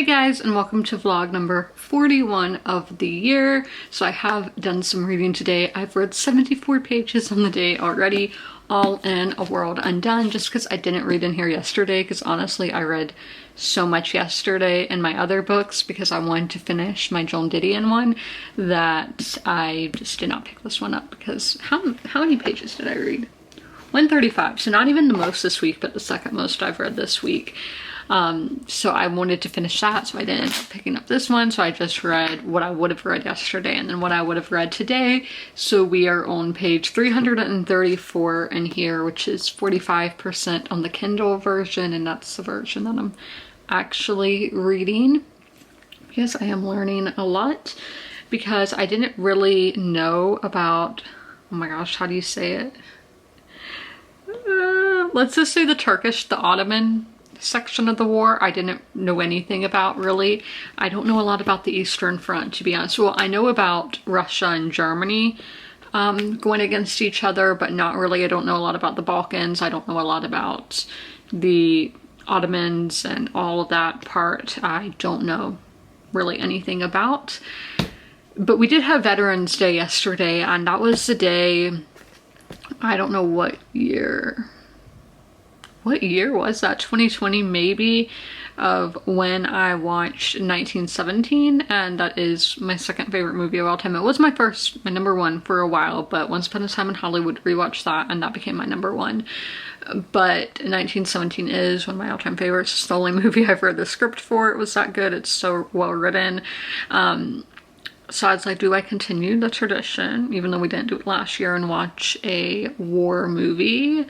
Hey guys, and welcome to vlog number 41 of the year. So I have done some reading today. I've read 74 pages on the day already, all in A World Undone, just because I didn't read in here yesterday, because honestly I read so much yesterday in my other books because I wanted to finish my Joan Didion one that I just did not pick this one up because how many pages did I read? 135, so not even the most this week, but the second most I've read this week. So I wanted to finish that, so I didn't end up picking up this one. So I just read what I would have read yesterday and then what I would have read today. So we are on page 334 in here, which is 45% on the Kindle version, and that's the version that I'm actually reading. Because I am learning a lot, because I didn't really know about, oh my gosh, how do you say it? Let's just say the Ottoman section of the war. I didn't know anything about, really. I don't know a lot about the Eastern Front, to be honest. Well, I know about Russia and Germany going against each other, but not really. I don't know a lot about the Balkans. I don't know a lot about the Ottomans and all of that part. I don't know really anything about. But we did have Veterans Day yesterday, and that was the day, I don't know what year. What year was that? 2020 maybe, of when I watched 1917, and that is my second favorite movie of all time. It was my number one for a while, but Once Upon a Time in Hollywood, rewatched that and that became my number one. But 1917 is one of my all-time favorites. It's the only movie I've read the script for. It was that good. It's so well written. So I was like, do I continue the tradition, even though we didn't do it last year, and watch a war movie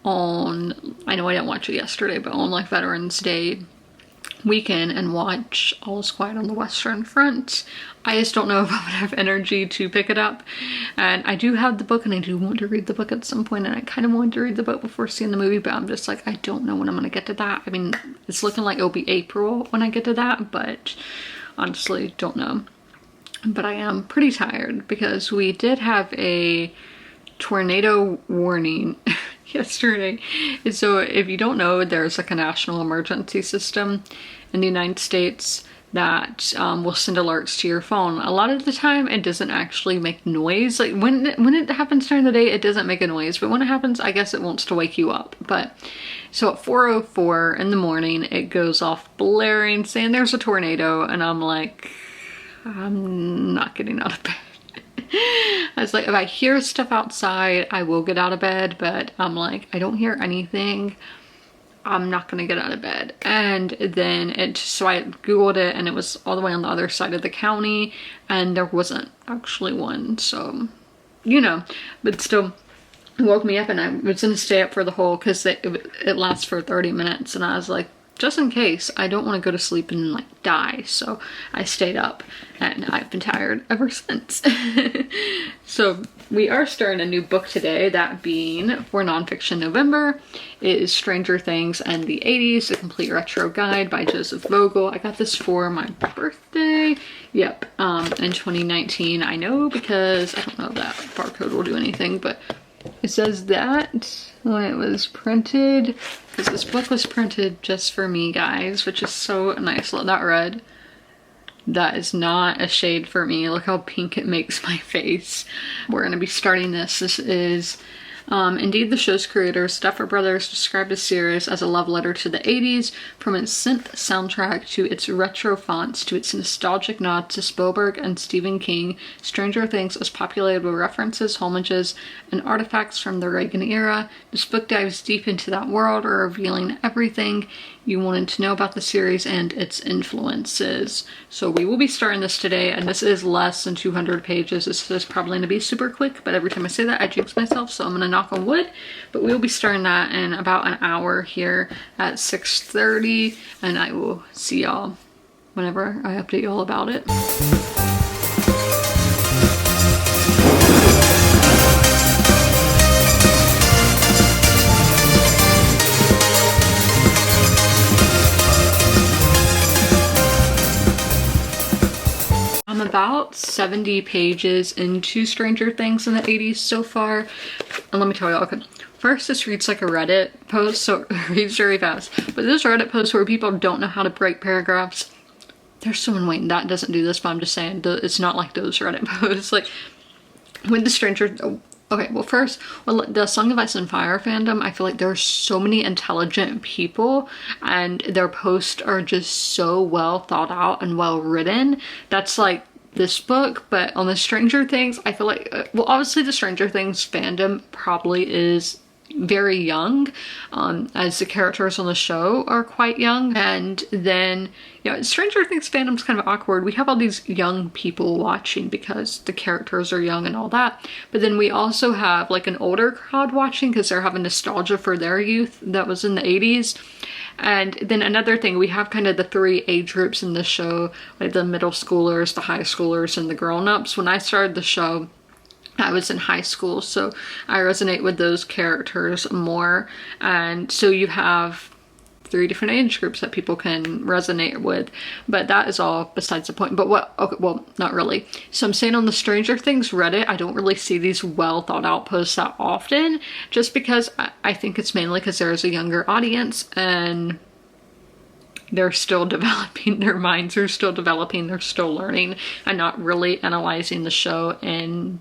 on, I know I didn't watch it yesterday, but on like Veterans Day weekend, and watch All Is Quiet on the Western Front. I just don't know if I would have energy to pick it up. And I do have the book, and I do want to read the book at some point, and I kind of wanted to read the book before seeing the movie, but I'm just like, I don't know when I'm going to get to that. I mean, it's looking like it'll be April when I get to that, but honestly, don't know. But I am pretty tired because we did have a tornado warning yesterday. And so if you don't know, there's like a national emergency system in the United States that will send alerts to your phone. A lot of the time it doesn't actually make noise. Like when it happens during the day, it doesn't make a noise, but when it happens, I guess it wants to wake you up. But so at 4:04 in the morning, it goes off blaring saying there's a tornado, and I'm like, I'm not getting out of bed. I was like, if I hear stuff outside, I will get out of bed, but I'm like, I don't hear anything, I'm not gonna get out of bed. And then so I googled it, and it was all the way on the other side of the county, and there wasn't actually one, so you know. But still, it woke me up, and I was gonna stay up for the whole, because it lasts for 30 minutes, and I was like, just in case, I don't want to go to sleep and like die. So I stayed up, and I've been tired ever since. So we are starting a new book today, that being for Nonfiction November. It is Stranger Things and the 80s, a complete retro guide by Joseph Vogel. I got this for my birthday. Yep, in 2019. I know, because I don't know if that barcode will do anything, but it says that when it was printed, because this book was printed just for me, guys, which is so nice. Look, that red, that is not a shade for me. Look how pink it makes my face. We're gonna be starting this. This is indeed, the show's creators, Duffer Brothers, described the series as a love letter to the 80s, from its synth soundtrack to its retro fonts to its nostalgic nods to Spielberg and Stephen King. Stranger Things is populated with references, homages, and artifacts from the Reagan era. This book dives deep into that world, revealing everything you wanted to know about the series and its influences. So we will be starting this today, and this is less than 200 pages. This is probably going to be super quick, but every time I say that, I jinx myself, so I'm going to knock on wood. But we will be starting that in about an hour here at 6:30, and I will see y'all whenever I update y'all about it. I'm about 70 pages into Stranger Things in the 80s so far. And let me tell y'all, okay, first this reads like a Reddit post, so it reads very fast. But this Reddit post where people don't know how to break paragraphs, there's someone waiting that doesn't do this, but I'm just saying it's not like those Reddit posts. Like when the stranger, okay, well first, well, the Song of Ice and Fire fandom, I feel like there are so many intelligent people and their posts are just so well thought out and well written. That's like this book. But on the Stranger Things, I feel like, well, obviously the Stranger Things fandom probably is very young, as the characters on the show are quite young. And then, you know, Stranger Things fandom's kind of awkward. We have all these young people watching because the characters are young and all that, but then we also have like an older crowd watching because they're having nostalgia for their youth that was in the 80s. And then another thing, we have kind of the three age groups in the show, like the middle schoolers, the high schoolers, and the grown-ups. When I started the show, I was in high school, so I resonate with those characters more. And so you have three different age groups that people can resonate with, but that is all besides the point. But what, okay, well, not really. So I'm saying on the Stranger Things Reddit, I don't really see these well thought out posts that often, just because I think it's mainly because there's a younger audience and they're still developing, their minds are still developing, they're still learning and not really analyzing the show in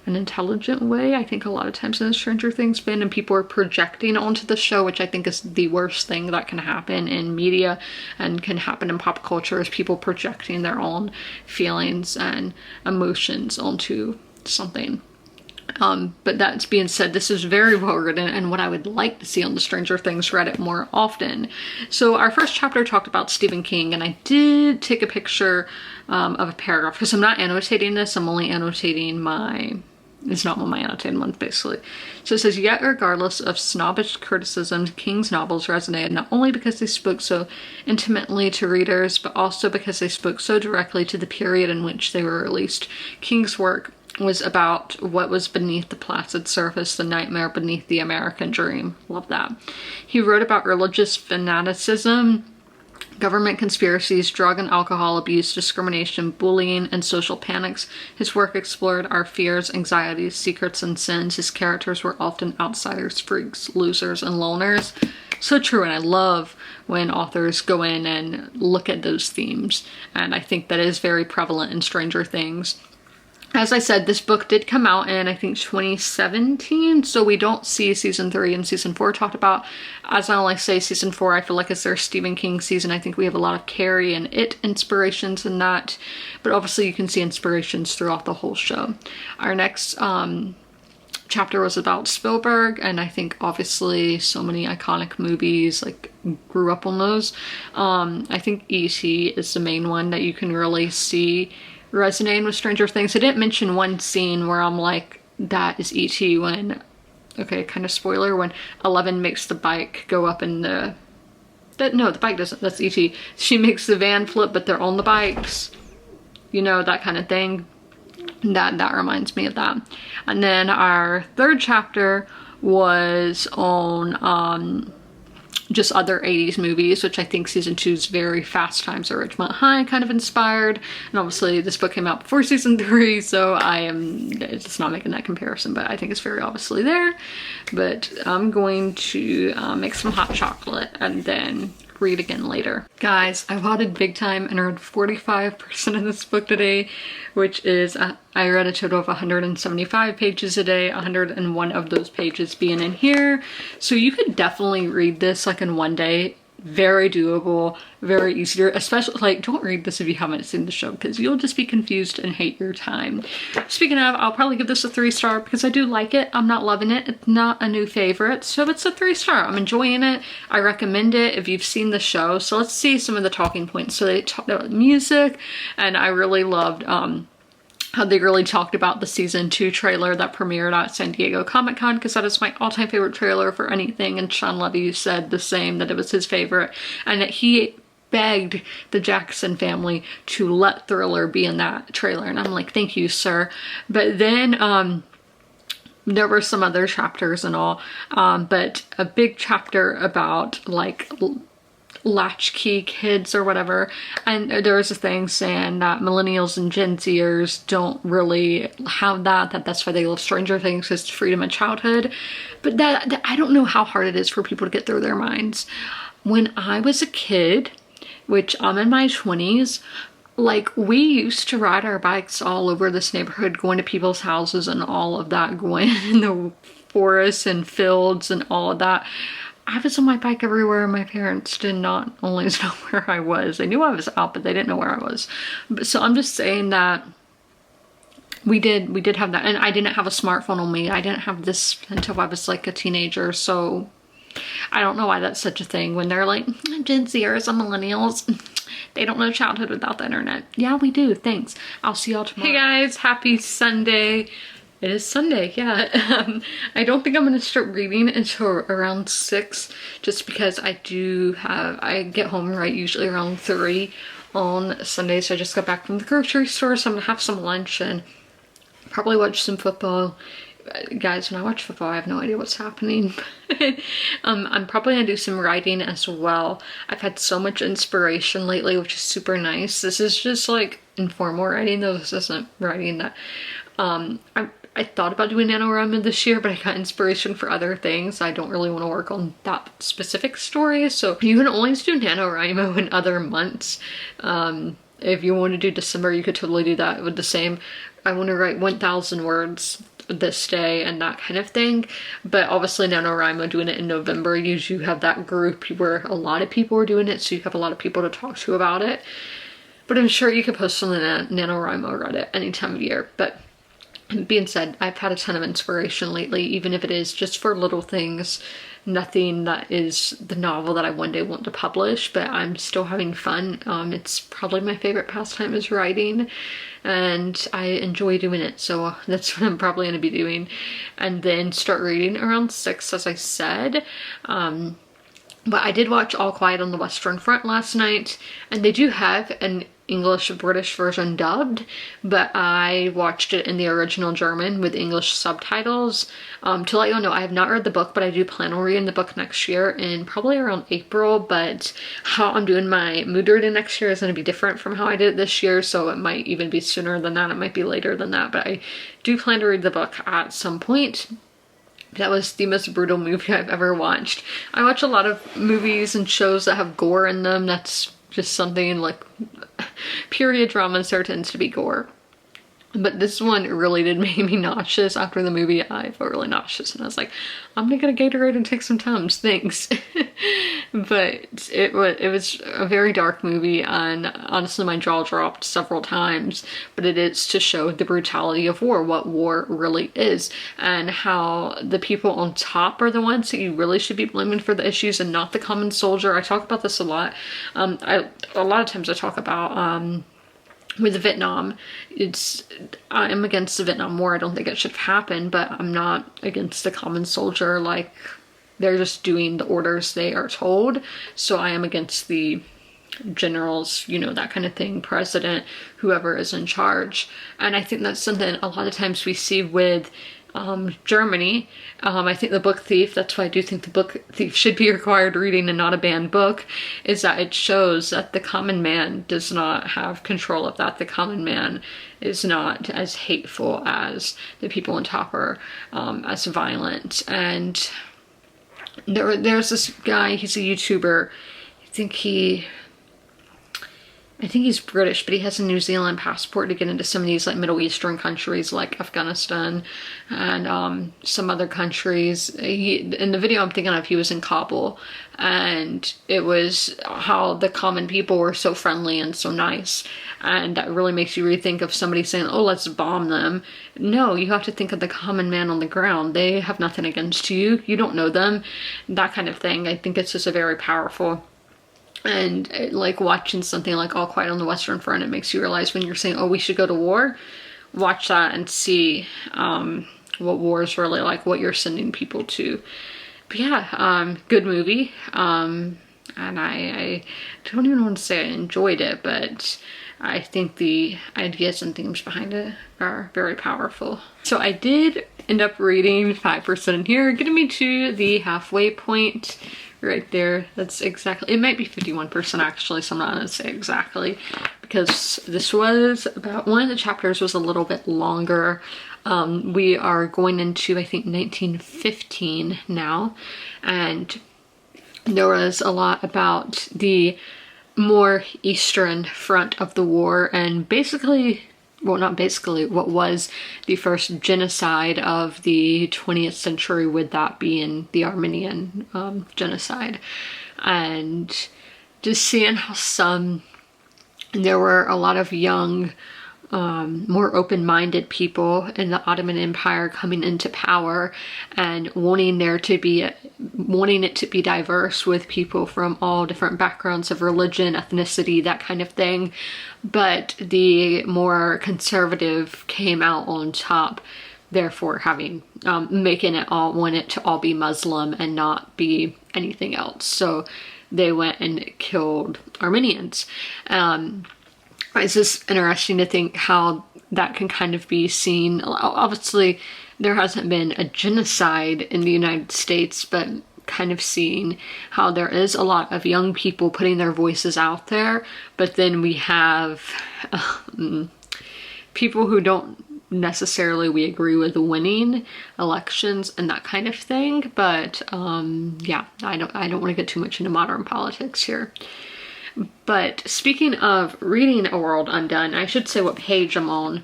an intelligent way. I think a lot of times in the Stranger Things fandom, people are projecting onto the show, which I think is the worst thing that can happen in media and can happen in pop culture, is people projecting their own feelings and emotions onto something. But that's being said, this is very well written and what I would like to see on the Stranger Things Reddit more often. So our first chapter talked about Stephen King, and I did take a picture of a paragraph because I'm not annotating this, I'm only annotating it's not one of my annotated ones, basically. So it says, yet regardless of snobbish criticisms, King's novels resonated not only because they spoke so intimately to readers, but also because they spoke so directly to the period in which they were released. King's work was about what was beneath the placid surface, the nightmare beneath the American dream. Love that. He wrote about religious fanaticism, government conspiracies, drug and alcohol abuse, discrimination, bullying, and social panics. His work explored our fears, anxieties, secrets, and sins. His characters were often outsiders, freaks, losers, and loners. So true, and I love when authors go in and look at those themes, and I think that is very prevalent in Stranger Things. As I said, this book did come out in, I think, 2017, so we don't see season 3 and season 4 talked about. As I only say season 4, I feel like it's their Stephen King season. I think we have a lot of Carrie and It inspirations in that, but obviously you can see inspirations throughout the whole show. Our next chapter was about Spielberg, and I think obviously so many iconic movies, like, grew up on those. I think E.T. is the main one that you can really see resonating with Stranger Things. I didn't mention one scene where I'm like, that is E.T. when, okay, kind of spoiler, when Eleven makes the bike go up in no, the bike doesn't, that's E.T. She makes the van flip, but they're on the bikes, you know, that kind of thing. That reminds me of that. And then our third chapter was on just other 80s movies, which I think season 2 is very Fast Times at Ridgemont High kind of inspired. And obviously this book came out before season 3, so I am just not making that comparison, but I think it's very obviously there. But I'm going to make some hot chocolate and then read again later. Guys, I wadded big time and read 45% of this book today, which is, I read a total of 175 pages a day, 101 of those pages being in here. So you could definitely read this like in one day. Very doable, very easy to, especially, like, don't read this if you haven't seen the show because you'll just be confused and hate your time. Speaking of, I'll probably give this a 3-star because I do like it. I'm not loving it. It's not a new favorite, so it's a 3-star. I'm enjoying it. I recommend it if you've seen the show. So let's see some of the talking points. So they talked about music, and I really loved how they really talked about the season 2 trailer that premiered at San Diego Comic-Con, because that is my all-time favorite trailer for anything, and Sean Levy said the same, that it was his favorite, and that he begged the Jackson family to let Thriller be in that trailer, and I'm like, thank you, sir. But then there were some other chapters and all, but a big chapter about like latchkey kids or whatever, and there was a thing saying that millennials and Gen Zers don't really have that's why they love Stranger Things, because it's freedom of childhood. But that I don't know how hard it is for people to get through their minds. When I was a kid, which I'm in my 20s. Like, we used to ride our bikes all over this neighborhood, going to people's houses and all of that, going in the forests and fields and all of that. I was on my bike everywhere. My parents did not always know where I was. They knew I was out, but they didn't know where I was. But, so I'm just saying that we did have that. And I didn't have a smartphone on me. I didn't have this until I was like a teenager. So I don't know why that's such a thing when they're like, Gen Zers and millennials, they don't know childhood without the internet. Yeah, we do. Thanks. I'll see y'all tomorrow. Hey guys, happy Sunday. It is Sunday, yeah. I don't think I'm gonna start reading until around 6, just because I get home right usually around 3 on Sunday. So I just got back from the grocery store, so I'm gonna have some lunch and probably watch some football. Guys, when I watch football, I have no idea what's happening. I'm probably gonna do some writing as well. I've had so much inspiration lately, which is super nice. This is just like informal writing, though. This isn't writing that I thought about doing NaNoWriMo this year, but I got inspiration for other things. I don't really want to work on that specific story, so you can always do NaNoWriMo in other months. If you want to do December, you could totally do that with the same. I want to write 1,000 words this day and that kind of thing, but obviously NaNoWriMo doing it in November, you have that group where a lot of people are doing it, so you have a lot of people to talk to about it. But I'm sure you could post on the NaNoWriMo Reddit any time of year. But being said, I've had a ton of inspiration lately, even if it is just for little things, nothing that is the novel that I one day want to publish, but I'm still having fun. It's probably my favorite pastime is writing, and I enjoy doing it, so that's what I'm probably going to be doing. And then start reading around 6, as I said. But I did watch All Quiet on the Western Front last night, and they do have an English-British version dubbed, but I watched it in the original German with English subtitles. To let you all know, I have not read the book, but I do plan on reading the book next year in probably around April, but how I'm doing my mood reading next year is going to be different from how I did it this year, so it might even be sooner than that, it might be later than that, but I do plan to read the book at some point. That was the most brutal movie I've ever watched. I watch a lot of movies and shows that have gore in them. That's just something like period dramas, there tends to be gore. But this one really did make me nauseous. After the movie, I felt really nauseous and I was like, I'm gonna get a Gatorade and take some Tums, thanks. But it was a very dark movie, and honestly my jaw dropped several times. But it is to show the brutality of war, what war really is, and how the people on top are the ones that you really should be blaming for the issues and not the common soldier. I talk about this a lot. A lot of times I talk about with Vietnam, I'm against the Vietnam War. I don't think it should have happened, but I'm not against the common soldier. Like, they're just doing the orders they are told. So I am against the generals, you know, that kind of thing, president, whoever is in charge. And I think that's something a lot of times we see with Germany. I think The Book Thief, that's why I do think The Book Thief should be required reading and not a banned book, is that it shows that the common man does not have control of that. The common man is not as hateful as the people on top are, as violent. And there's this guy, he's a YouTuber, I think he's British, but he has a New Zealand passport to get into some of these like Middle Eastern countries like Afghanistan and some other countries. In the video I'm thinking of, he was in Kabul, and it was how the common people were so friendly and so nice. And that really makes you rethink of somebody saying, oh, let's bomb them. No, you have to think of the common man on the ground. They have nothing against you. You don't know them. That kind of thing. I think it's just a very powerful. And like watching something like All Quiet on the Western Front, it makes you realize when you're saying, oh, we should go to war, watch that and see what war is really like, what you're sending people to. But yeah, good movie. And I don't even want to say I enjoyed it, but I think the ideas and themes behind it are very powerful. So I did end up reading 5% in here, getting me to the halfway point. Right there, that's exactly, it might be 51% actually, so I'm not gonna say exactly, because this was about, one of the chapters was a little bit longer. We are going into, I think, 1915 now, and there was a lot about the more eastern front of the war, and basically, well, not basically, what was the first genocide of the 20th century, with that being the Armenian genocide. And just seeing how there were a lot of young, more open-minded people in the Ottoman Empire coming into power and wanting it to be diverse, with people from all different backgrounds of religion, ethnicity, that kind of thing. But the more conservative came out on top, therefore making it want it to all be Muslim and not be anything else. So they went and killed Armenians. It's just interesting to think how that can kind of be seen. Obviously, there hasn't been a genocide in the United States, but kind of seeing how there is a lot of young people putting their voices out there, but then we have people who don't necessarily we agree with winning elections and that kind of thing. But yeah, I don't want to get too much into modern politics here. But speaking of reading A World Undone, I should say what page I'm on.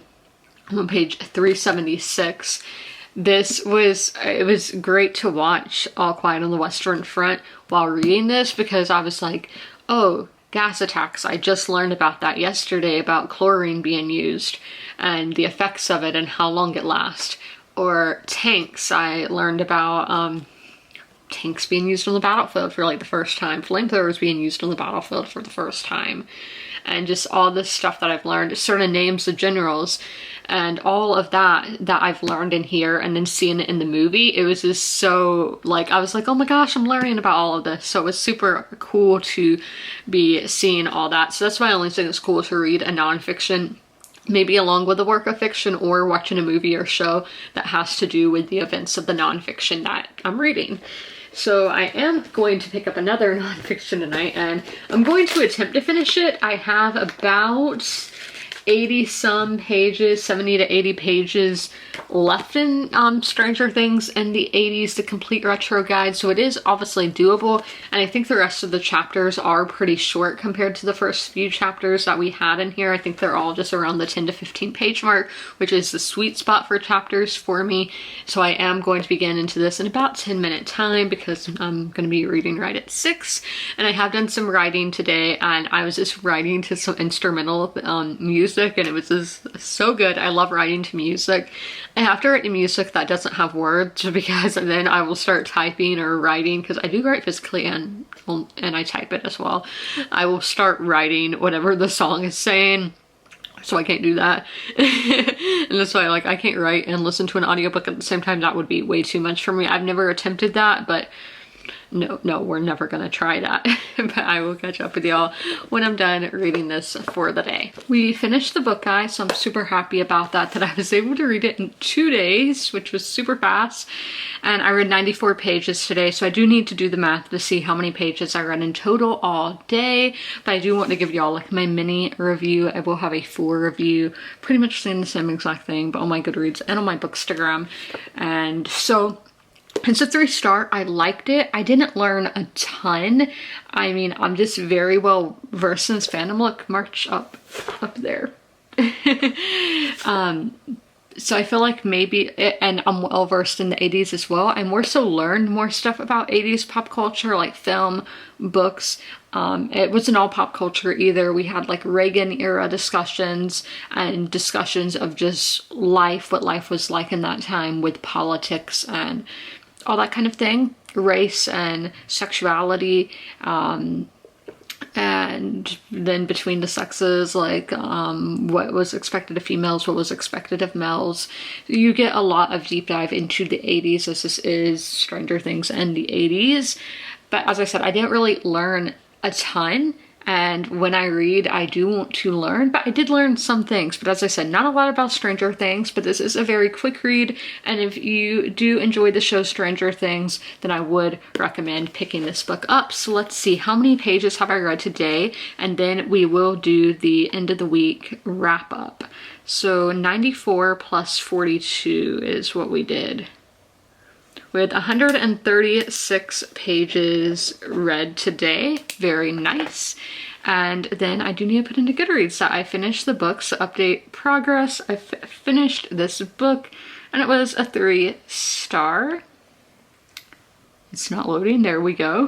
I'm on page 376. It was great to watch All Quiet on the Western Front while reading this, because I was like, oh, gas attacks. I just learned about that yesterday, about chlorine being used and the effects of it and how long it lasts. Or tanks. I learned about tanks being used on the battlefield for like the first time, flamethrowers being used on the battlefield for the first time, and just all this stuff that I've learned, certain names of generals, and all of that I've learned in here, and then seeing it in the movie, it was just so, like, I was like, oh my gosh, I'm learning about all of this. So it was super cool to be seeing all that. So that's why I only think it's cool to read a nonfiction, maybe along with a work of fiction, or watching a movie or show that has to do with the events of the nonfiction that I'm reading. So I am going to pick up another nonfiction tonight, and I'm going to attempt to finish it. I have about 80 some pages, 70 to 80 pages left in Stranger Things in the 80s, the complete retro guide. So it is obviously doable. And I think the rest of the chapters are pretty short compared to the first few chapters that we had in here. I think they're all just around the 10 to 15 page mark, which is the sweet spot for chapters for me. So I am going to begin into this in about 10-minute time, because I'm going to be reading right at 6. And I have done some writing today, and I was just writing to some instrumental music, and it was just so good. I love writing to music. I have to write to music that doesn't have words, because then I will start typing or writing, because I do write physically and I type it as well. I will start writing whatever the song is saying, so I can't do that. And that's why I can't write and listen to an audiobook at the same time. That would be way too much for me. I've never attempted that, but no, we're never gonna try that. But I will catch up with y'all when I'm done reading this for the day. We finished the book, guys, so I'm super happy about that I was able to read it in 2 days, which was super fast. And I read 94 pages today, so I do need to do the math to see how many pages I read in total all day. But I do want to give y'all like my mini review. I will have a full review, pretty much saying the same exact thing, but on my Goodreads and on my Bookstagram. And so it's a 3-star. I liked it. I didn't learn a ton. I mean, I'm just very well versed in this fandom. Look, march up there. So I feel like and I'm well versed in the 80s as well. I more so learned more stuff about 80s pop culture, like film, books. It wasn't all pop culture either. We had like Reagan era discussions and discussions of just life, what life was like in that time with politics and all that kind of thing, race and sexuality, and then between the sexes, like what was expected of females, what was expected of males. You get a lot of deep dive into the 80s, as this is Stranger Things and the 80s. But as I said, I didn't really learn a ton. And when I read, I do want to learn, but I did learn some things. But as I said, not a lot about Stranger Things, but this is a very quick read. And if you do enjoy the show Stranger Things, then I would recommend picking this book up. So let's see, how many pages have I read today? And then we will do the end of the week wrap up. So 94 plus 42 is what we did. With 136 pages read today. Very nice. And then I do need to put into Goodreads that I finished the book, so update progress. I finished this book and it was a 3-star. It's not loading, there we go.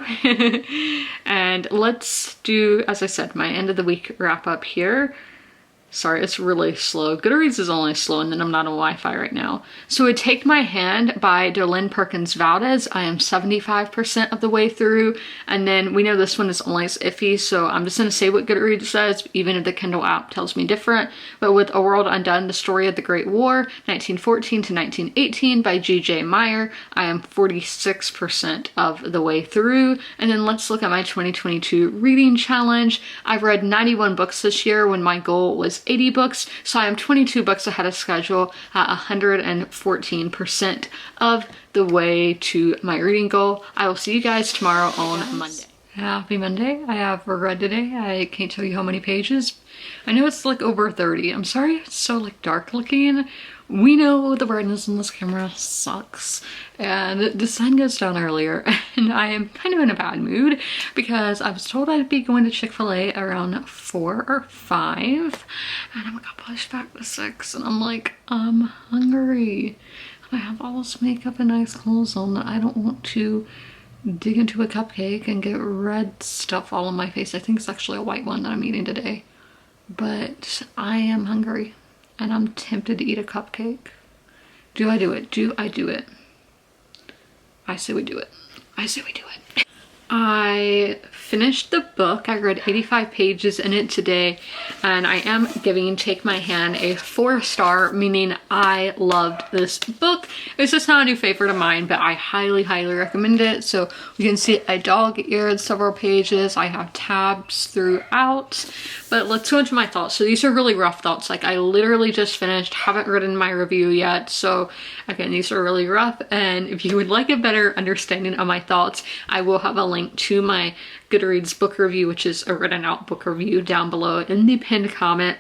And let's do, as I said, my end of the week wrap up here. Sorry, it's really slow. Goodreads is only slow and then I'm not on Wi-Fi right now. So Take My Hand by Darlene Perkins Valdez. I am 75% of the way through. And then we know this one is only iffy, so I'm just gonna say what Goodreads says, even if the Kindle app tells me different. But with A World Undone, The Story of the Great War, 1914 to 1918 by G.J. Meyer, I am 46% of the way through. And then let's look at my 2022 reading challenge. I've read 91 books this year when my goal was 80 books, so I am 22 books ahead of schedule at 114% of the way to my reading goal. I will see you guys tomorrow on Monday. Happy Monday. I have read today. I can't tell you how many pages. I know it's like over 30. I'm sorry it's so like dark looking. We know the brightness in this camera sucks and the sun goes down earlier and I am kind of in a bad mood because I was told I'd be going to Chick-fil-A around 4 or 5 and I got pushed back to 6 and I'm like, I'm hungry. I have all this makeup and nice clothes on that I don't want to dig into a cupcake and get red stuff all on my face. I think it's actually a white one that I'm eating today, but I am hungry. And I'm tempted to eat a cupcake. Do I do it? Do I do it? I say we do it. I say we do it. I finished the book. I read 85 pages in it today and I am giving Take My Hand a 4-star, meaning I loved this book. It's just not a new favorite of mine, but I highly recommend it. So you can see I dog-eared several pages. I have tabs throughout, but let's go into my thoughts. So these are really rough thoughts. Like I literally just finished, haven't written my review yet. So again, these are really rough. And if you would like a better understanding of my thoughts, I will have a link to my Goodreads book review, which is a written out book review, down below in the pinned comment.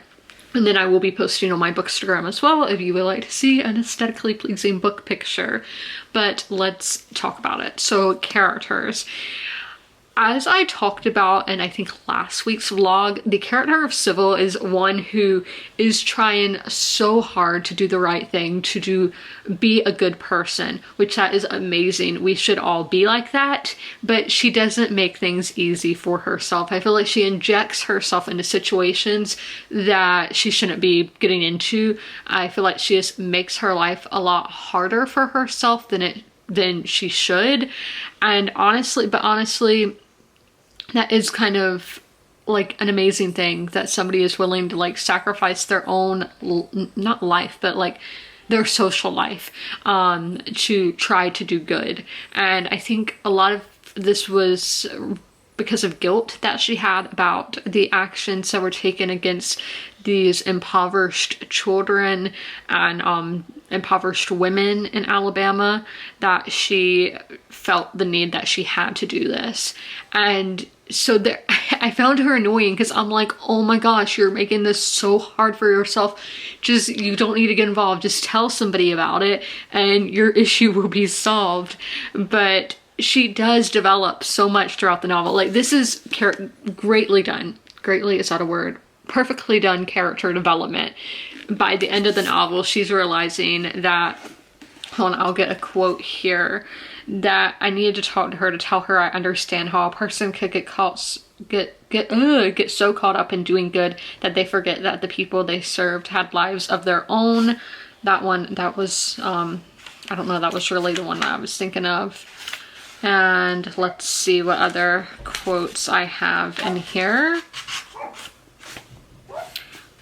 And then I will be posting on my Bookstagram as well if you would like to see an aesthetically pleasing book picture. But let's talk about it. So characters. As I talked about in I think last week's vlog, the character of Sybil is one who is trying so hard to do the right thing, be a good person, which that is amazing. We should all be like that, but she doesn't make things easy for herself. I feel like she injects herself into situations that she shouldn't be getting into. I feel like she just makes her life a lot harder for herself than she should. And honestly, that is kind of like an amazing thing that somebody is willing to like sacrifice their own, not life, but like their social life to try to do good. And I think a lot of this was because of guilt that she had about the actions that were taken against these impoverished children and impoverished women in Alabama, that she felt the need that she had to do this. And so there, I found her annoying because I'm like, oh my gosh, you're making this so hard for yourself. Just, you don't need to get involved. Just tell somebody about it and your issue will be solved. But she does develop so much throughout the novel. Like this is greatly done. Greatly is that a word? Perfectly done character development. By the end of the novel, she's realizing that, hold on, I'll get a quote here, that I needed to talk to her to tell her I understand how a person could get so caught up in doing good that they forget that the people they served had lives of their own. That was, I don't know, that was really the one that I was thinking of. And let's see what other quotes I have in here.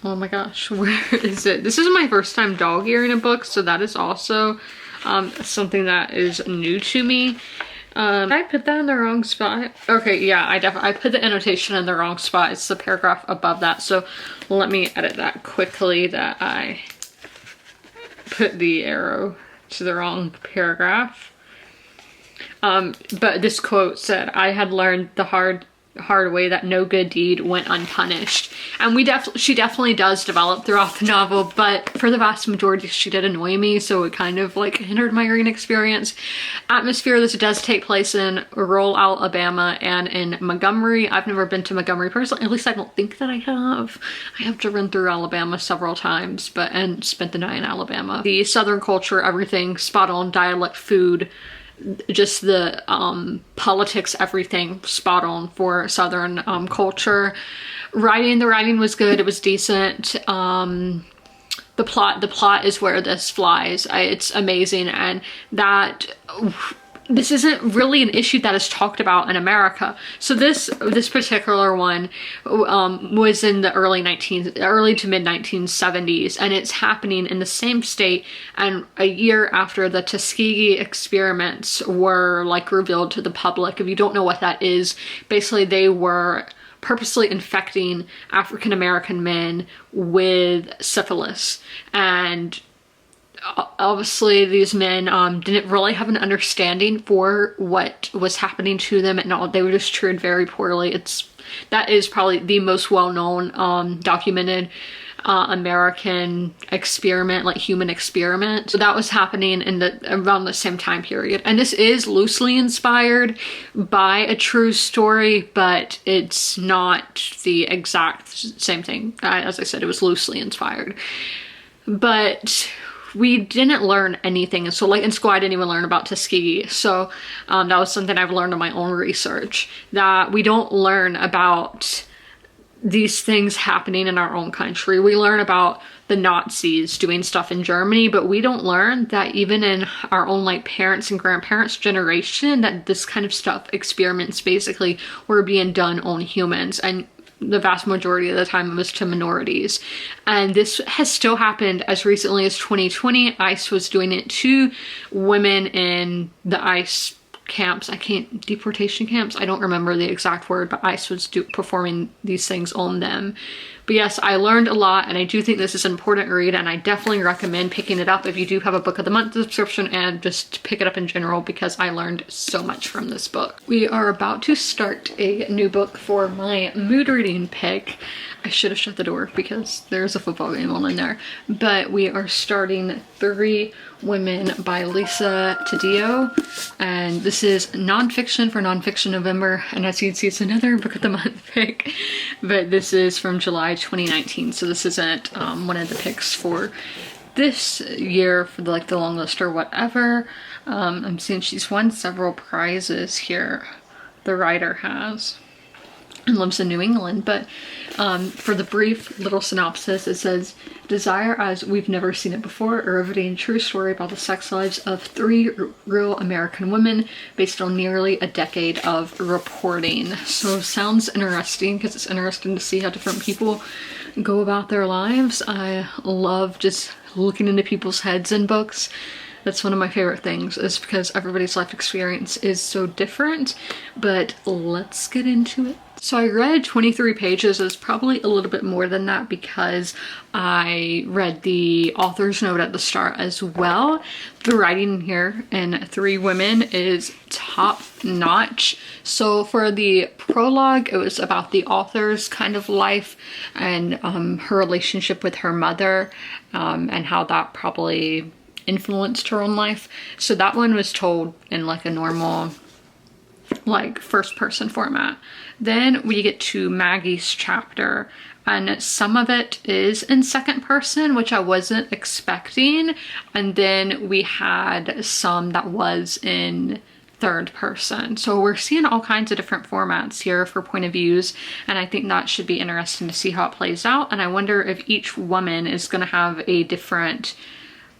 Oh my gosh, where is it? This is my first time dog-earing a book, so that is also something that is new to me. Did I put that in the wrong spot? Okay, yeah, I put the annotation in the wrong spot. It's the paragraph above that, so let me edit that quickly, that I put the arrow to the wrong paragraph. But this quote said, I had learned the hard hard way that no good deed went unpunished. And she definitely does develop throughout the novel, but for the vast majority she did annoy me, so it kind of like hindered my reading experience. Atmosphere, this does take place in rural Alabama and in Montgomery. I've never been to Montgomery personally, at least I don't think that I have. I have driven through Alabama several times, and spent the night in Alabama. The Southern culture, everything spot on, dialect, food, just the politics, everything spot on for Southern culture. The writing was good, it was decent. The plot is where this flies. It's amazing, and that this isn't really an issue that is talked about in America. So this particular one was in the early to mid 1970s, and it's happening in the same state and a year after the Tuskegee experiments were like revealed to the public. If you don't know what that is, basically they were purposely infecting African American men with syphilis, and obviously these men didn't really have an understanding for what was happening to them, and they were just treated very poorly. That is probably the most well-known documented American experiment, like human experiment. So that was happening in around the same time period, and this is loosely inspired by a true story, but it's not the exact same thing. As I said, it was loosely inspired, but we didn't learn anything. So like in school, I didn't even learn about Tuskegee. So that was something I've learned in my own research, that we don't learn about these things happening in our own country. We learn about the Nazis doing stuff in Germany, but we don't learn that even in our own like parents and grandparents generation, that this kind of stuff, experiments basically, were being done on humans, and the vast majority of the time it was to minorities. And this has still happened as recently as 2020. ICE was doing it to women in the ICE camps. Deportation camps? I don't remember the exact word, but ICE was performing these things on them. But yes, I learned a lot, and I do think this is an important read, and I definitely recommend picking it up if you do have a book of the month subscription, and just pick it up in general, because I learned so much from this book. We are about to start a new book for my mood reading pick. I should have shut the door because there's a football game on in there. But we are starting 3 Women by Lisa Taddeo, and this is nonfiction for Nonfiction November, and as you can see, it's another book of the month pick, but this is from July 2019, so this isn't one of the picks for this year for the long list or whatever. I'm seeing she's won several prizes here, the writer has, and lives in New England. But for the brief little synopsis, it says, "Desire as We've Never Seen It Before, a riveting true story about the sex lives of 3 real American women based on nearly a decade of reporting." So sounds interesting, because it's interesting to see how different people go about their lives. I love just looking into people's heads in books. That's one of my favorite things, is because everybody's life experience is so different. But let's get into it. So I read 23 pages. It's probably a little bit more than that because I read the author's note at the start as well. The writing here in 3 Women is top notch. So for the prologue, it was about the author's kind of life and her relationship with her mother, and how that probably influenced her own life. So that one was told in like a normal like first person format. Then we get to Maggie's chapter, and some of it is in second person, which I wasn't expecting, and then we had some that was in third person. So we're seeing all kinds of different formats here for point of views, and I think that should be interesting to see how it plays out. And I wonder if each woman is going to have a different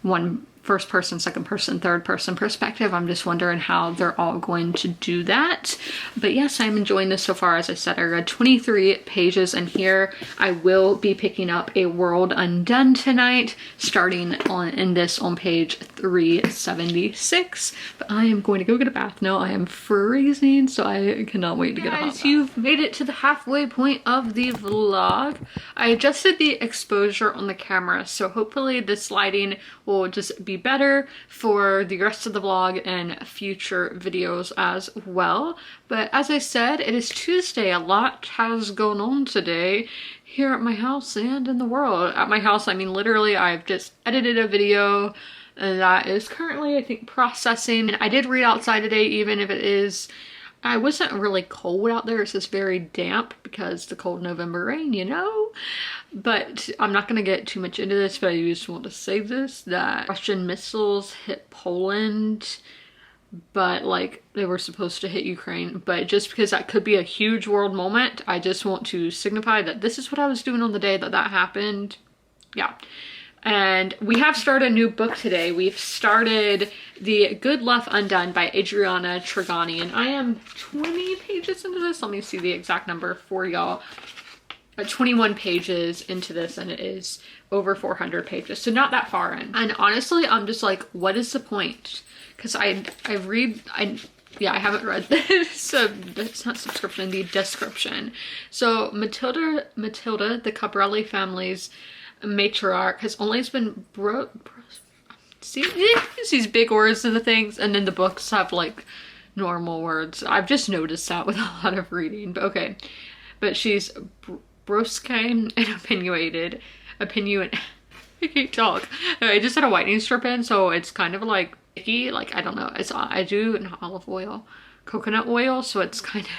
one, first person, second person, third person perspective. I'm just wondering how they're all going to do that. But yes, I'm enjoying this so far. As I said, I read 23 pages, and here I will be picking up A World Undone tonight, starting on page 376. But I am going to go get a bath now. I am freezing, so I cannot wait to get a hot bath. You've made it to the halfway point of the vlog. I adjusted the exposure on the camera, so hopefully this lighting will just be be better for the rest of the vlog and future videos as well. But as I said, it is Tuesday. A lot has gone on today here at my house and in the world. At my house, I mean literally I've just edited a video that is currently, I think, processing. And I did read outside today, even if it is, I wasn't really cold out there. It's just very damp because the cold November rain, you know? But I'm not gonna get too much into this, but I just want to say this, that Russian missiles hit Poland, but like they were supposed to hit Ukraine. But just because that could be a huge world moment, I just want to signify that this is what I was doing on the day that that happened. Yeah. And we have started a new book today. We've started The Good Left Undone by Adriana Trigani, and I am 20 pages into this. Let me see the exact number for y'all. 21 pages into this, and it is over 400 pages, so not that far in. And honestly, I'm just like, what is the point? Because I haven't read this, so it's not subscription, the description. So Matilda, the Cabrelli family's matriarch, has always been see these big words in the things, and then the books have like normal words. I've just noticed that with a lot of reading, but okay. But she's brusque and opinionated. I can't talk. I just had a whitening strip in, so it's kind of like icky, like I don't know. I do an olive oil, coconut oil, so it's kind of,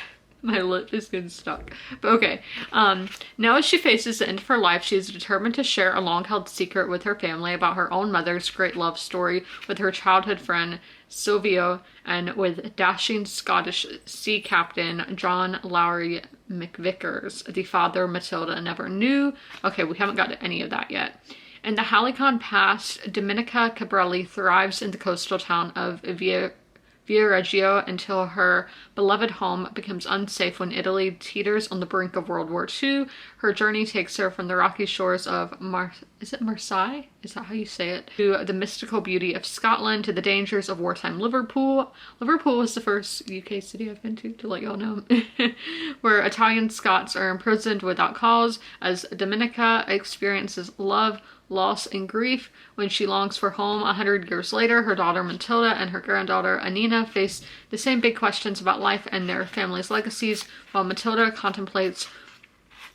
my lip is getting stuck. But okay, now as she faces the end of her life, she is determined to share a long-held secret with her family about her own mother's great love story with her childhood friend Silvio and with dashing Scottish sea captain John Lowry McVickers, the father Matilda never knew. Okay, we haven't got to any of that yet. In the Halicon Pass, Domenica Cabrelli thrives in the coastal town of Viareggio until her beloved home becomes unsafe when Italy teeters on the brink of World War II. Her journey takes her from the rocky shores of Marseille? Is that how you say it? To the mystical beauty of Scotland, to the dangers of wartime Liverpool. Liverpool was the first UK city I've been to let y'all know. Where Italian Scots are imprisoned without cause as Domenica experiences love, loss, and grief. When she longs for home 100 years later, her daughter Matilda and her granddaughter Anina face the same big questions about life and their family's legacies, while Matilda contemplates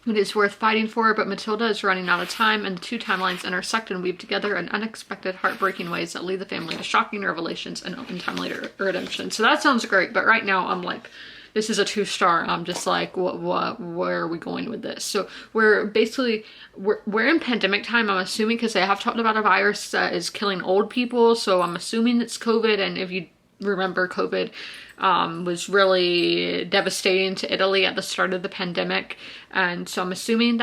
what is worth fighting for. But Matilda is running out of time, and the two timelines intersect and weave together in unexpected, heartbreaking ways that lead the family to shocking revelations and untimely redemption. So that sounds great, but right now I'm like, this is a 2-star. I'm just like, where are we going with this? So we're in pandemic time, I'm assuming, because they have talked about a virus that is killing old people. So I'm assuming it's COVID. And if you remember, COVID was really devastating to Italy at the start of the pandemic. And so I'm assuming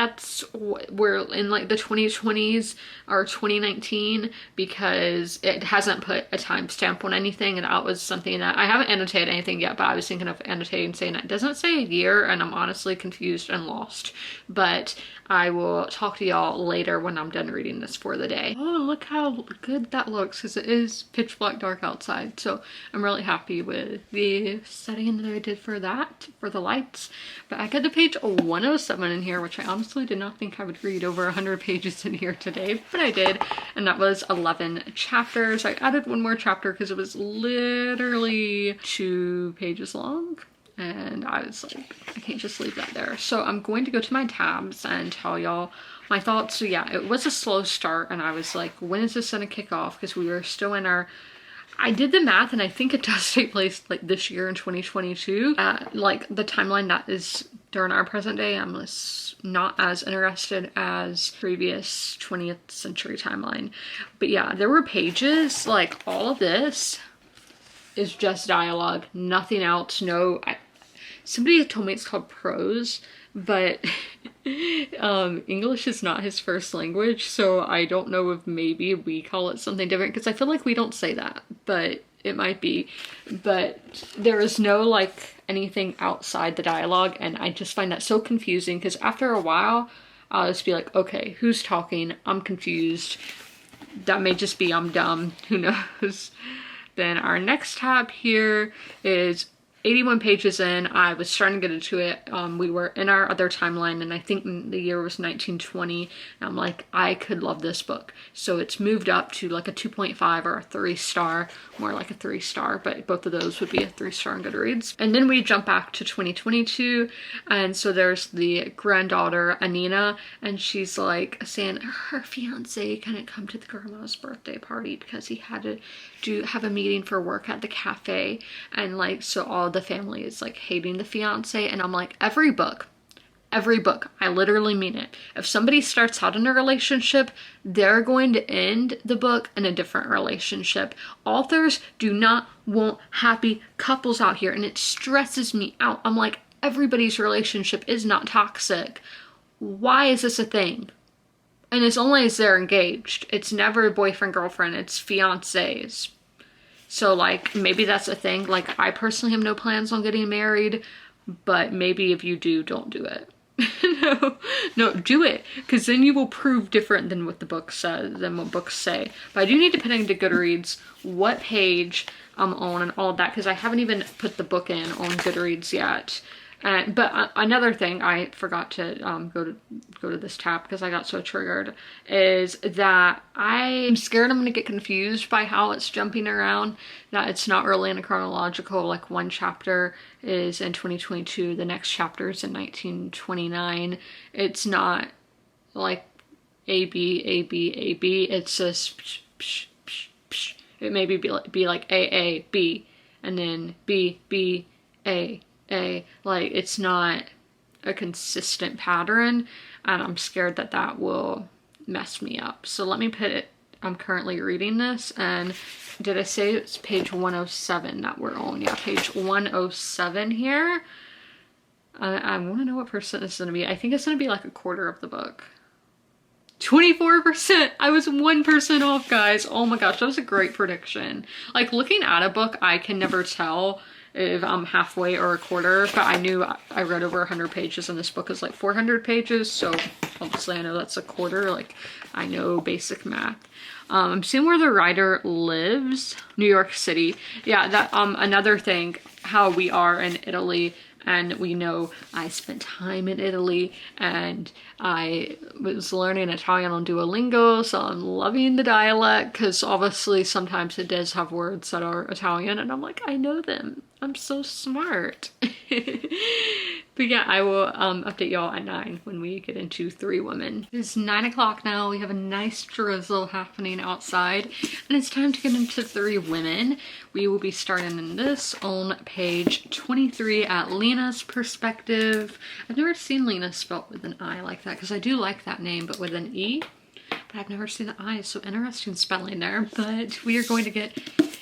we're in like the 2020s or 2019, because it hasn't put a timestamp on anything. And that was something that I haven't annotated anything yet, but I was thinking of annotating, saying it doesn't say a year, and I'm honestly confused and lost. But I will talk to y'all later when I'm done reading this for the day. Oh, look how good that looks, because it is pitch black dark outside. So I'm really happy with the setting that I did for that, for the lights. But I got to page 107 in here, which I honestly did not think I would read over 100 pages in here today, but I did. And that was 11 chapters. I added one more chapter because it was literally 2 pages long. And I was like, I can't just leave that there. So I'm going to go to my tabs and tell y'all my thoughts. So yeah, it was a slow start, and I was like, when is this gonna kick off? Because we were still in our, I did the math, and I think it does take place like this year in 2022. Like the timeline that is during our present day, I'm not as interested as previous 20th century timeline. But yeah, there were pages, like all of this is just dialogue, nothing else. Somebody had told me it's called prose, but English is not his first language, so I don't know if maybe we call it something different, because I feel like we don't say that, but it might be. But there is no like anything outside the dialogue, and I just find that so confusing, because after a while I'll just be like, okay, who's talking? I'm confused. That may just be I'm dumb, who knows. Then our next tab here is 81 pages in. I was starting to get into it. We were in our other timeline, and I think the year was 1920. And I'm like, I could love this book. So it's moved up to like a 2.5 or a 3-star, more like a 3-star, but both of those would be a 3-star on Goodreads. And then we jump back to 2022, and so there's the granddaughter, Anina, and she's like saying her fiance couldn't come to the grandma's birthday party because he had to have a meeting for work at the cafe, and like, so all the family is like hating the fiance. And I'm like, every book, I literally mean it, if somebody starts out in a relationship, they're going to end the book in a different relationship. Authors do not want happy couples out here, and it stresses me out. I'm like, everybody's relationship is not toxic. Why is this a thing? And it's only as they're engaged. It's never boyfriend, girlfriend, it's fiancés. So like, maybe that's a thing. Like, I personally have no plans on getting married, but maybe if you do, don't do it. No, do it, because then you will prove different than what the book says, than what books say. But I do need to put into Goodreads what page I'm on and all of that, because I haven't even put the book in on Goodreads yet. But another thing I forgot to go to this tab because I got so triggered is that I'm scared I'm gonna get confused by how it's jumping around, that it's not really in a chronological, like one chapter is in 2022, the next chapter is in 1929. It's not like A, B, A, B, A, B. It's just psh, psh, psh, psh. It maybe be like A, A, B, and then B, B, A. Like, it's not a consistent pattern, and I'm scared that that will mess me up. So let me put it, I'm currently reading this, and did I say it's page 107 that we're on? Yeah, page 107 here. I want to know what percent it's going to be. I think it's going to be like a quarter of the book. 24%. I was 1% off, guys. Oh my gosh, that was a great prediction. Like, looking at a book, I can never tell if I'm halfway or a quarter, but I knew I read over 100 pages and this book is like 400 pages, so obviously I know that's a quarter. Like, I know basic math. I'm seeing where the writer lives. New York City. Yeah, that another thing, how we are in Italy, and we know I spent time in Italy, and I was learning Italian on Duolingo, so I'm loving the dialect, because obviously sometimes it does have words that are Italian, and I'm like, I know them. I'm so smart. But yeah, I will update y'all at 9 when we get into 3 Women. It's 9 o'clock now. We have a nice drizzle happening outside, and it's time to get into 3 Women. We will be starting in this on page 23 at Lena's perspective. I've never seen Lena spelt with an I like that, because I do like that name, but with an E. But I've never seen the I, so interesting spelling there. But we are going to get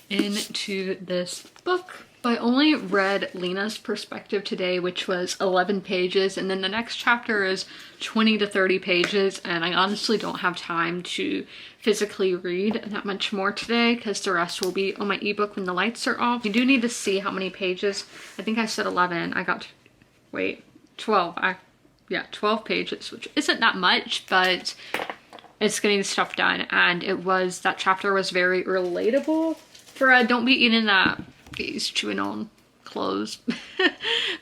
into this book. I only read Lena's perspective today, which was 11 pages, and then the next chapter is 20 to 30 pages, and I honestly don't have time to physically read that much more today because the rest will be on my ebook when the lights are off. You do need to see how many pages. I think I said 11. I got, wait, 12. Yeah, 12 pages, which isn't that much, but it's getting stuff done, and that chapter was very relatable for a don't be eating that. He's chewing on clothes.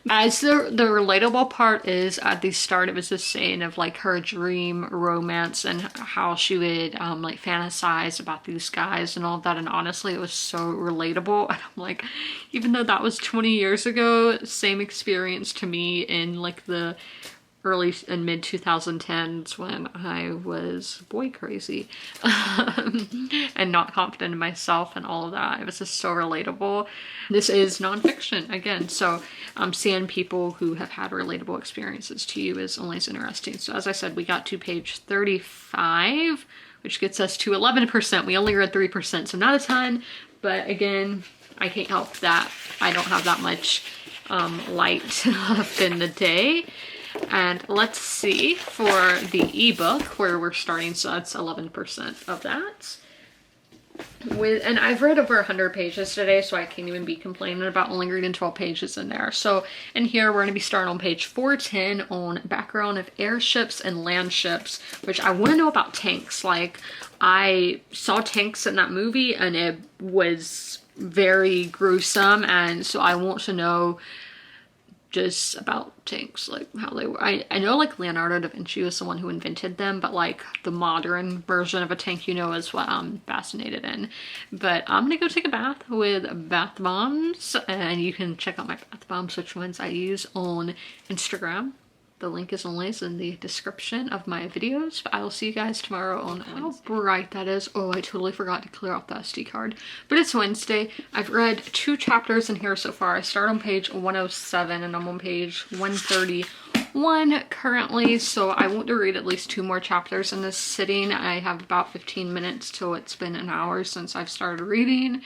As the relatable part is at the start, it was this saying of like her dream romance and how she would like fantasize about these guys and all of that, and honestly it was so relatable. And I'm like, even though that was 20 years ago, same experience to me in like the early and mid 2010s when I was boy crazy and not confident in myself and all of that. It was just so relatable. This is nonfiction again, so seeing people who have had relatable experiences to you is always interesting. So as I said, we got to page 35, which gets us to 11%. We only read 3%, so not a ton, but again, I can't help that. I don't have that much light left in the day. And let's see for the ebook where we're starting, so that's 11% of that. And I've read over 100 pages today, so I can't even be complaining about only reading 12 pages in there. So in here, we're going to be starting on page 410 on background of airships and land ships, which I want to know about tanks. Like, I saw tanks in that movie, and it was very gruesome, and so I want to know just about tanks, like how they were. I know like Leonardo da Vinci was the one who invented them, but like the modern version of a tank, you know, is what I'm fascinated in. But I'm gonna go take a bath with bath bombs, and you can check out my bath bombs, which ones I use, on Instagram. The link is always in the description of my videos. But I will see you guys tomorrow on Wednesday. How bright that is. Oh, I totally forgot to clear off the SD card. But it's Wednesday. I've read 2 chapters in here so far. I start on page 107 and I'm on page 131 currently. So I want to read at least 2 more chapters in this sitting. I have about 15 minutes till it's been an hour since I've started reading.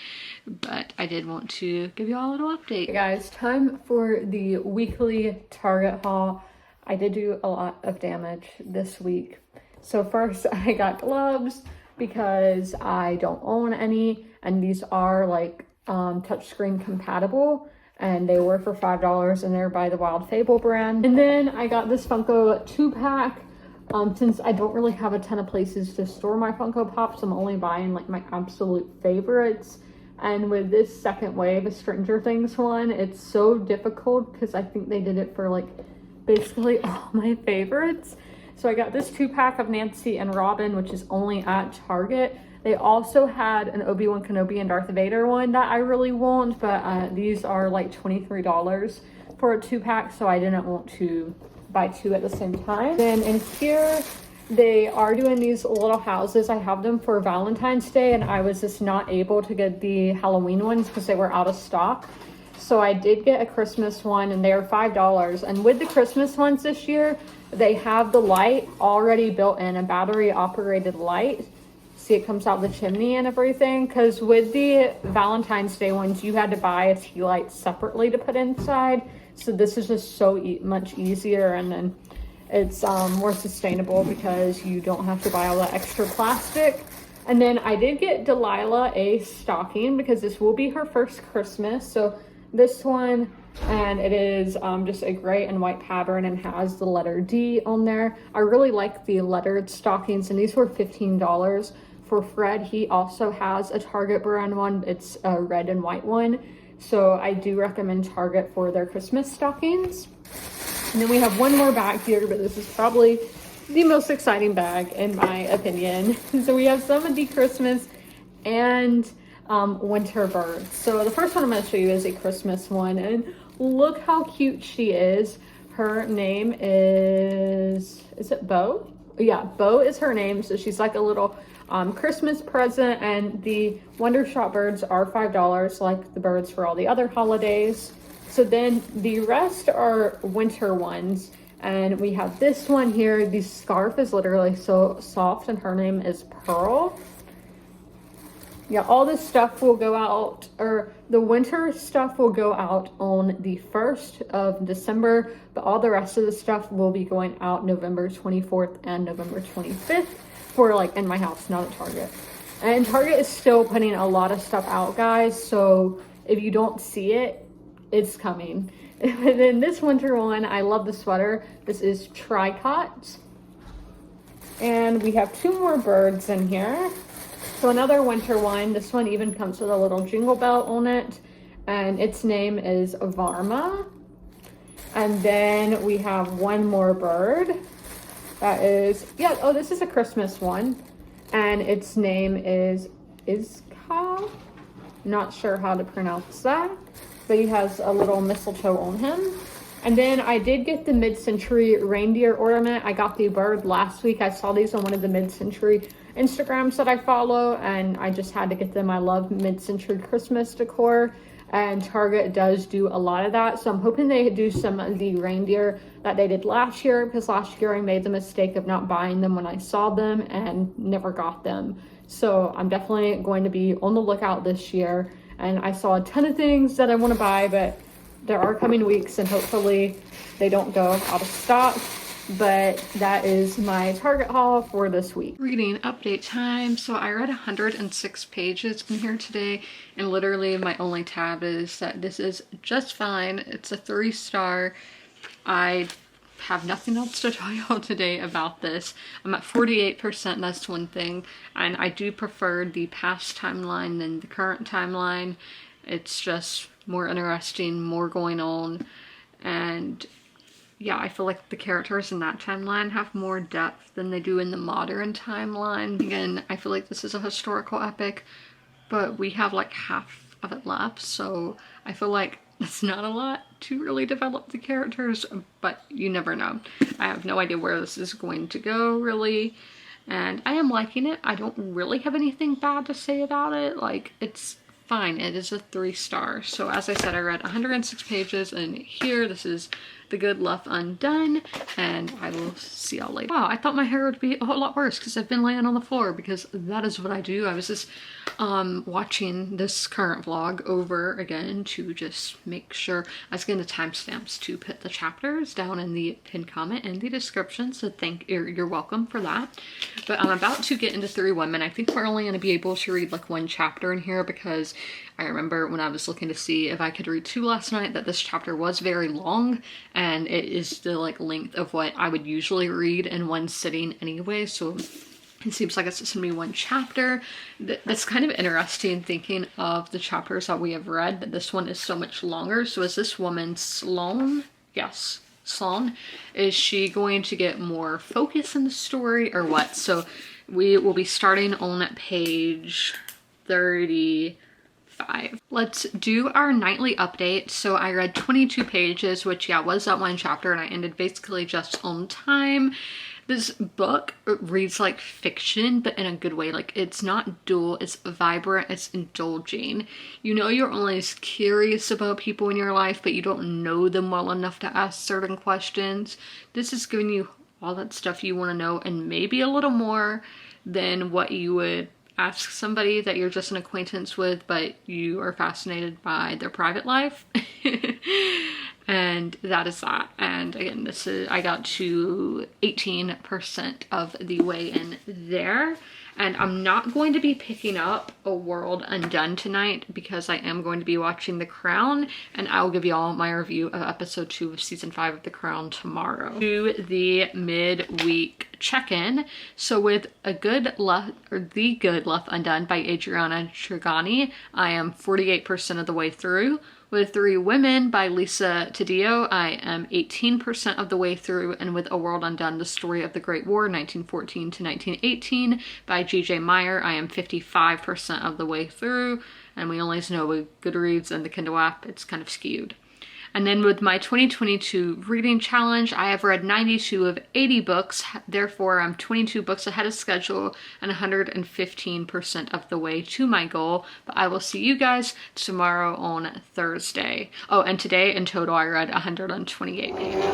But I did want to give you all a little update. Hey guys, time for the weekly Target haul. I did do a lot of damage this week. So first I got gloves because I don't own any, and these are like touchscreen compatible, and they were for $5 and they're by the Wild Fable brand. And then I got this Funko 2-pack. Since I don't really have a ton of places to store my Funko Pops, I'm only buying like my absolute favorites. And with this second wave, a Stranger Things one, it's so difficult because I think they did it for like basically all my favorites. So I got this 2-pack of Nancy and Robin, which is only at Target. They also had an Obi-Wan Kenobi and Darth Vader one that I really want, but these are like $23 for a 2-pack, so I didn't want to buy 2 at the same time. Then in here, they are doing these little houses. I have them for Valentine's Day, and I was just not able to get the Halloween ones because they were out of stock. So I did get a Christmas one, and they are $5. And with the Christmas ones this year, they have the light already built in, a battery operated light. See, it comes out the chimney and everything. Because with the Valentine's Day ones, you had to buy a tea light separately to put inside. So this is just so much easier, and then it's more sustainable because you don't have to buy all that extra plastic. And then I did get Delilah a stocking because this will be her first Christmas. So this one, and it is just a gray and white pattern and has the letter D on there. I really like the lettered stockings, and these were $15. For Fred, he also has a Target brand one. It's a red and white one. So I do recommend Target for their Christmas stockings. And then we have one more bag here, but this is probably the most exciting bag in my opinion. So we have some of the Christmas and winter birds. So the first one I'm going to show you is a Christmas one, and look how cute she is. Her name is it Bo? Yeah, Bo is her name. So she's like a little Christmas present, and the Wondershot birds are $5 like the birds for all the other holidays. So then the rest are winter ones, and we have this one here. The scarf is literally so soft, and her name is Pearl. Yeah, all this stuff will go out, or the winter stuff will go out on the 1st of December, but all the rest of the stuff will be going out November 24th and November 25th for like in my house, not at Target. And Target is still putting a lot of stuff out, guys, so if you don't see it, it's coming. And then this winter one, I love the sweater. This is Tricot. And we have 2 more birds in here. So another winter one. This one even comes with a little jingle bell on it, and its name is Varma. And then we have one more bird that is, yeah, oh, this is a Christmas one, and its name is Iska. Not sure how to pronounce that, but he has a little mistletoe on him. And then I did get the mid-century reindeer ornament. I got the bird last week. I saw these on one of the mid-century Instagrams that I follow, and I just had to get them. I love mid-century Christmas decor, and Target does do a lot of that. So I'm hoping they do some of the reindeer that they did last year, because last year I made the mistake of not buying them when I saw them and never got them. So I'm definitely going to be on the lookout this year, and I saw a ton of things that I want to buy, but there are coming weeks, and hopefully they don't go out of stock. But that is my Target haul for this week. Reading update time. So I read 106 pages in here today, and literally my only tab is that this is just fine. It's a 3-star. I have nothing else to tell y'all today about this. I'm at 48%, that's one thing, and I do prefer the past timeline than the current timeline. It's just more interesting, more going on, and yeah, I feel like the characters in that timeline have more depth than they do in the modern timeline. Again, I feel like this is a historical epic, but we have like half of it left, so I feel like it's not a lot to really develop the characters, but you never know. I have no idea where this is going to go, really, and I am liking it. I don't really have anything bad to say about it. Like, it's fine. It is a 3-star. So as I said, I read 106 pages, and here, this is The Good Left Undone, and I will see y'all later. Wow, I thought my hair would be a whole lot worse because I've been laying on the floor, because that is what I do. I was just watching this current vlog over again to just make sure. I was getting the timestamps to put the chapters down in the pinned comment in the description, so you're welcome for that. But I'm about to get into 3 Women. I think we're only going to be able to read like 1 chapter in here, because I remember when I was looking to see if I could read 2 last night that this chapter was very long, and it is the like length of what I would usually read in one sitting anyway, so it seems like it's just gonna be 1 chapter. That's kind of interesting, thinking of the chapters that we have read, that this one is so much longer. So is this woman Sloane? Yes, Sloane. Is she going to get more focus in the story or what? So we will be starting on page 35. Let's do our nightly update. So I read 22 pages, which yeah, was that 1 chapter, and I ended basically just on time. This book reads like fiction, but in a good way. Like, it's not dull, it's vibrant, it's indulging. You know, you're always curious about people in your life, but you don't know them well enough to ask certain questions. This is giving you all that stuff you want to know, and maybe a little more than what you would ask somebody that you're just an acquaintance with, but you are fascinated by their private life. And that is that. And again, this is, I got to 18% of the way in there. And I'm not going to be picking up A World Undone tonight, because I am going to be watching The Crown, and I'll give y'all my review of episode 2 of season 5 of The Crown tomorrow. Do the midweek check-in. So with The Good Left Undone by Adriana Trigani, I am 48% of the way through. With 3 Women by Lisa Taddeo, I am 18% of the way through, and with A World Undone, The Story of the Great War, 1914 to 1918 by G.J. Meyer, I am 55% of the way through, and we only know with Goodreads and the Kindle app, it's kind of skewed. And then with my 2022 reading challenge, I have read 92 of 80 books. Therefore, I'm 22 books ahead of schedule and 115% of the way to my goal. But I will see you guys tomorrow on Thursday. Oh, and today in total, I read 128 pages.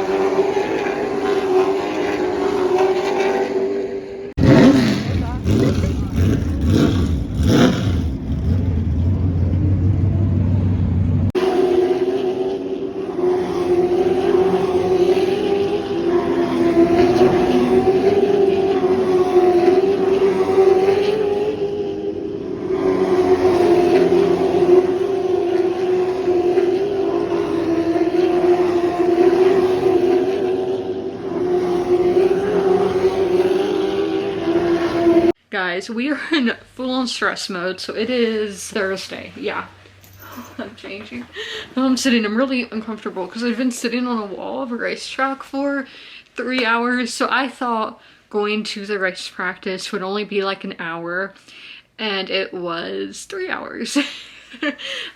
Guys, we are in full-on stress mode, so it is Thursday. Yeah, I'm changing. I'm really uncomfortable because I've been sitting on a wall of a racetrack for 3 hours, so I thought going to the race practice would only be like an hour, and it was 3 hours.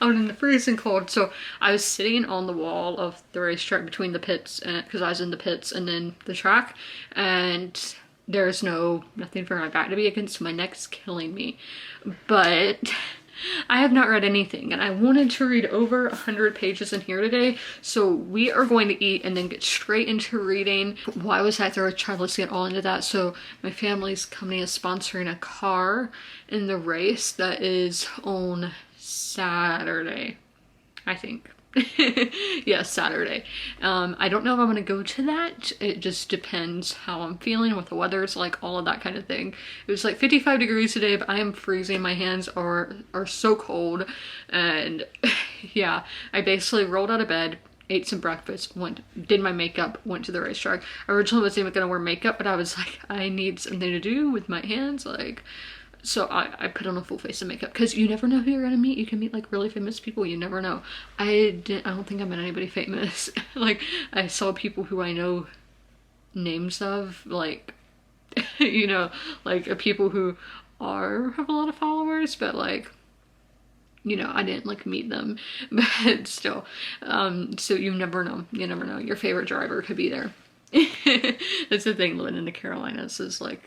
Out in the freezing cold. So I was sitting on the wall of the racetrack between the pits, because I was in the pits and then the track, and there's nothing for my back to be against. My neck's killing me. But I have not read anything, and I wanted to read over 100 pages in here today, so we are going to eat and then get straight into reading. Why was I there? Let's get all into that. So my family's company is sponsoring a car in the race that is on Saturday, I think. Yes, Saturday. I don't know if I'm gonna go to that. It just depends how I'm feeling, what the weather's like, all of that kind of thing. It was like 55 degrees today, but I am freezing. My hands are so cold, and yeah, I basically rolled out of bed, ate some breakfast, did my makeup, went to the racetrack. I originally wasn't even gonna wear makeup, but I was like, I need something to do with my hands, like. So I put on a full face of makeup because you never know who you're gonna meet. You can meet like really famous people. You never know. I don't think I met anybody famous. Like I saw people who I know names of, like you know, like people who have a lot of followers, but like, you know, I didn't like meet them. But still, so you never know. You never know. Your favorite driver could be there. That's the thing, living in the Carolinas is like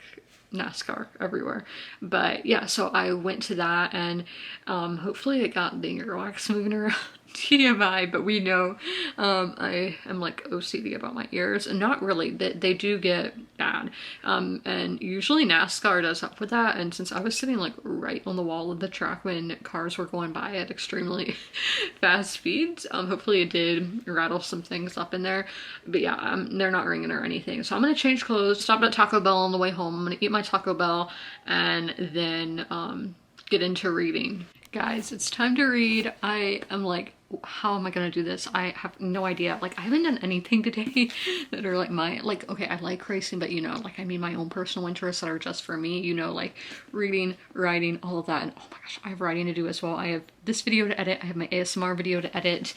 NASCAR everywhere. But yeah, so I went to that, and hopefully it got the earwax moving around. TMI, but we know I am like OCD about my ears, and not really, they do get bad, and usually NASCAR does help with that. And since I was sitting like right on the wall of the track when cars were going by at extremely fast speeds, hopefully it did rattle some things up in there. But yeah, they're not ringing or anything. So I'm gonna change clothes, stop at Taco Bell on the way home. I'm gonna eat my Taco Bell and then get into reading. Guys, it's time to read. I am like, how am I gonna do this? I have no idea. Like, I haven't done anything today that are like okay, I like racing, but you know, like I mean my own personal interests that are just for me, you know, like reading, writing, all of that. And oh my gosh, I have writing to do as well. I have this video to edit. I have my ASMR video to edit.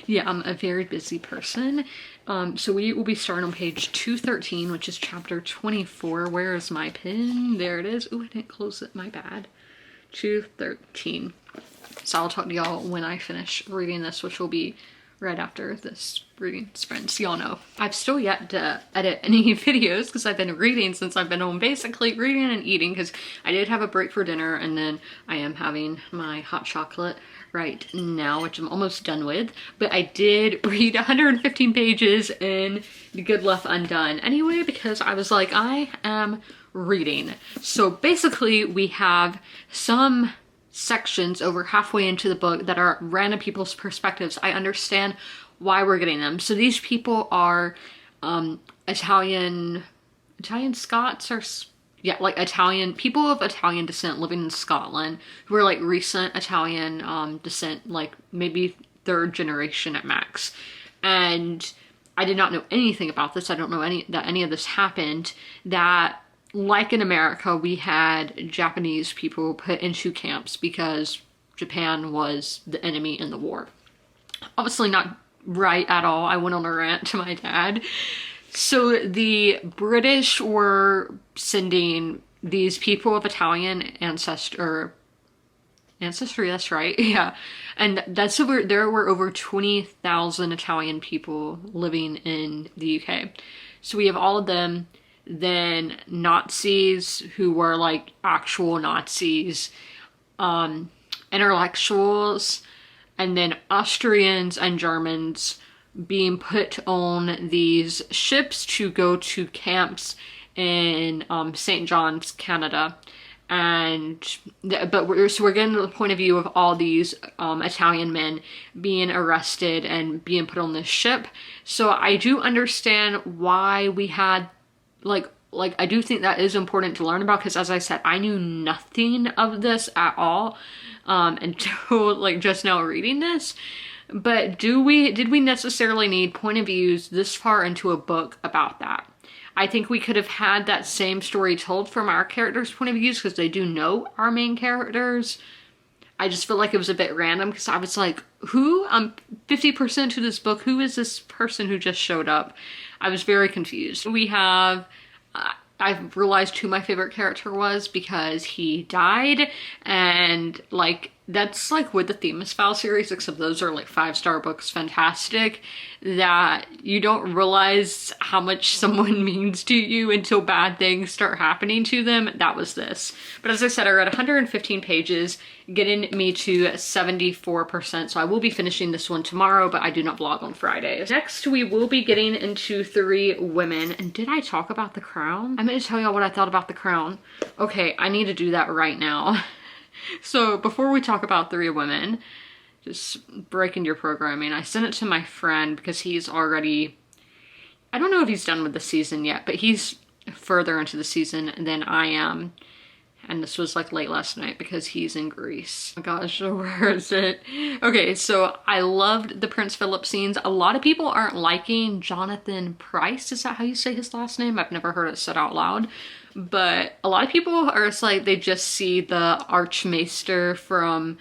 Yeah, I'm a very busy person. So we will be starting on page 213, which is chapter 24. Where is my pen? There it is. Oh, I didn't close it, my bad. 213. So I'll talk to y'all when I finish reading this, which will be right after this reading sprint. So y'all know I've still yet to edit any videos because I've been reading since I've been home, basically reading and eating, because I did have a break for dinner, and then I am having my hot chocolate right now, which I'm almost done with. But I did read 115 pages in The Good Left Undone anyway, because I was like, I am reading. So basically we have some sections over halfway into the book that are random people's perspectives. I understand why we're getting them. So these people are Italian Scots, or yeah, like Italian people of Italian descent living in Scotland, who are like recent Italian descent, like maybe third generation at max. And I did not know anything about this. I don't know that any of this happened. That, like in America, we had Japanese people put into camps because Japan was the enemy in the war. Obviously not right at all. I went on a rant to my dad. So the British were sending these people of Italian ancestry, that's right, yeah. And that's there were over 20,000 Italian people living in the UK. So we have all of them. Then Nazis who were like actual Nazis, intellectuals, and then Austrians and Germans being put on these ships to go to camps in St. John's, Canada. And but we're getting to the point of view of all these Italian men being arrested and being put on this ship. So I do understand why we had like I do think that is important to learn about, because as I said, I knew nothing of this at all until like just now reading this. But did we necessarily need point of views this far into a book about that? I think we could have had that same story told from our characters' point of views, because they do know our main characters. I just feel like it was a bit random, because I was like, who? I'm 50% to this book. Who is this person who just showed up? I was very confused. We have, I've realized who my favorite character was because he died, and like, that's like with the Themis File series, except those are like 5-star books, fantastic, that you don't realize how much someone means to you until bad things start happening to them. That was this. But as I said, I read 115 pages, getting me to 74%, so I will be finishing this one tomorrow, but I do not vlog on Fridays. Next, we will be getting into 3 women. And did I talk about The Crown? I'm going to tell y'all what I thought about The Crown. Okay, I need to do that right now. So before we talk about 3 women, just breaking your programming, I sent it to my friend because he's already, I don't know if he's done with the season yet, but he's further into the season than I am. And this was like late last night because he's in Greece. Oh my gosh, where is it? Okay, so I loved the Prince Philip scenes. A lot of people aren't liking Jonathan Pryce. Is that how you say his last name? I've never heard it said out loud. but a lot of people are just like, they just see the Archmaester from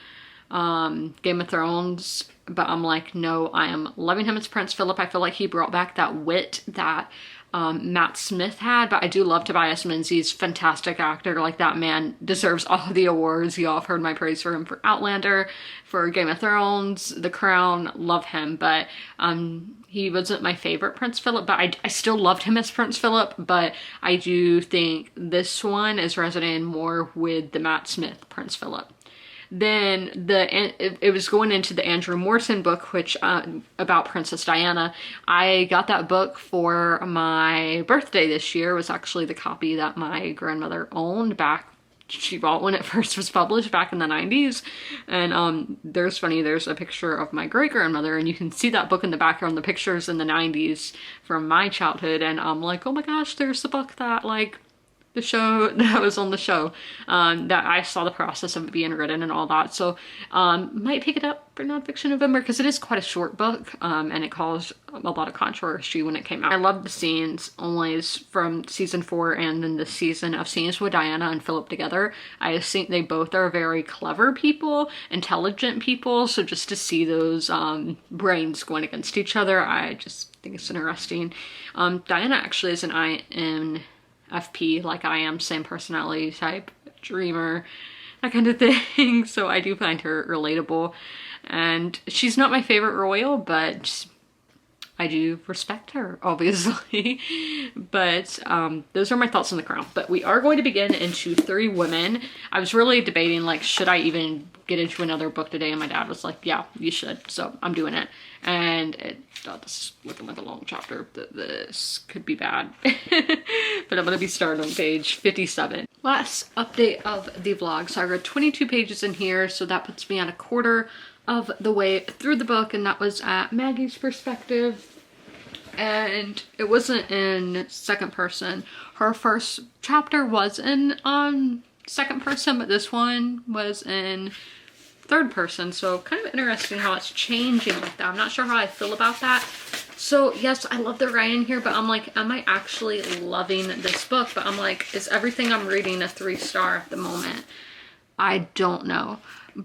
Game of Thrones, but I'm like, no, I am loving him as Prince Philip. I feel like he brought back that wit that Matt Smith had, but I do love Tobias Menzies, fantastic actor. Like, that man deserves all the awards. Y'all have heard my praise for him for Outlander, for Game of Thrones, The Crown, love him, but he wasn't my favorite Prince Philip, but I still loved him as Prince Philip, but I do think this one is resonating more with the Matt Smith Prince Philip. Then it was going into the Andrew Morton book, which about Princess Diana. I got that book for my birthday this year. It was actually the copy that my grandmother owned back. She bought when it first was published back in the 90s. And there's a picture of my great-grandmother, and you can see that book in the background, the pictures in the 90s from my childhood. And I'm like, oh my gosh, there's the book that, like, the show that was on the show, that I saw the process of it being written and all that. So might pick it up for Nonfiction November, because it is quite a short book, and it caused a lot of controversy when it came out. I love the scenes always from season 4 and then the season of scenes with Diana and Philip together. I just think they both are very clever people, intelligent people, so just to see those brains going against each other, I just think it's interesting. Diana actually is an INFP, like I am, same personality type, dreamer, that kind of thing. So I do find her relatable, and she's not my favorite royal, but I do respect her, obviously. But those are my thoughts on The Crown. But we are going to begin into Three Women. I was really debating, like, should I even get into another book today? And my dad was like, yeah, you should. So I'm doing it. And this is looking like a long chapter. This could be bad. But I'm going to be starting on page 57. Last update of the vlog. So I read 22 pages in here. So that puts me at a quarter of the way through the book. And that was at Maggie's perspective. And it wasn't in second person. Her first chapter was in second person, but this one was in third person. So kind of interesting how it's changing like that. I'm not sure how I feel about that. So yes, I love the writing here, but I'm like, am I actually loving this book? But I'm like, is everything I'm reading a 3-star at the moment? I don't know.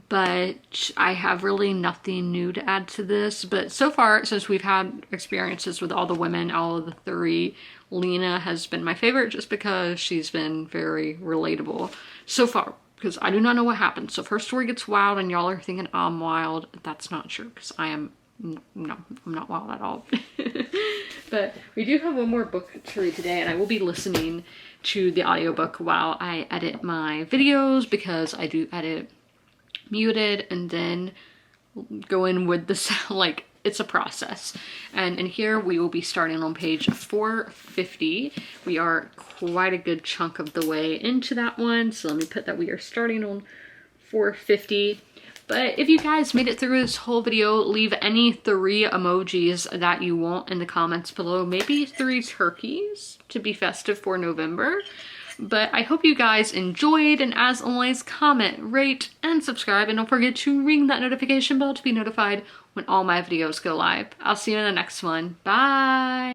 But I have really nothing new to add to this. But so far, since we've had experiences with all the women, all of the 3, Lena has been my favorite just because she's been very relatable so far. Because I do not know what happens. So if her story gets wild and y'all are thinking I'm wild, that's not true, because I am, no, I'm not wild at all. But we do have one more book to read today, and I will be listening to the audiobook while I edit my videos, because I do edit muted and then go in with the sound. Like, it's a process. And in here we will be starting on page 450. We are quite a good chunk of the way into that one, so let me put that we are starting on 450. But if you guys made it through this whole video, leave any 3 emojis that you want in the comments below. Maybe 3 turkeys to be festive for November. But I hope you guys enjoyed, and as always, comment, rate, and subscribe, and don't forget to ring that notification bell to be notified when all my videos go live. I'll see you in the next one. Bye!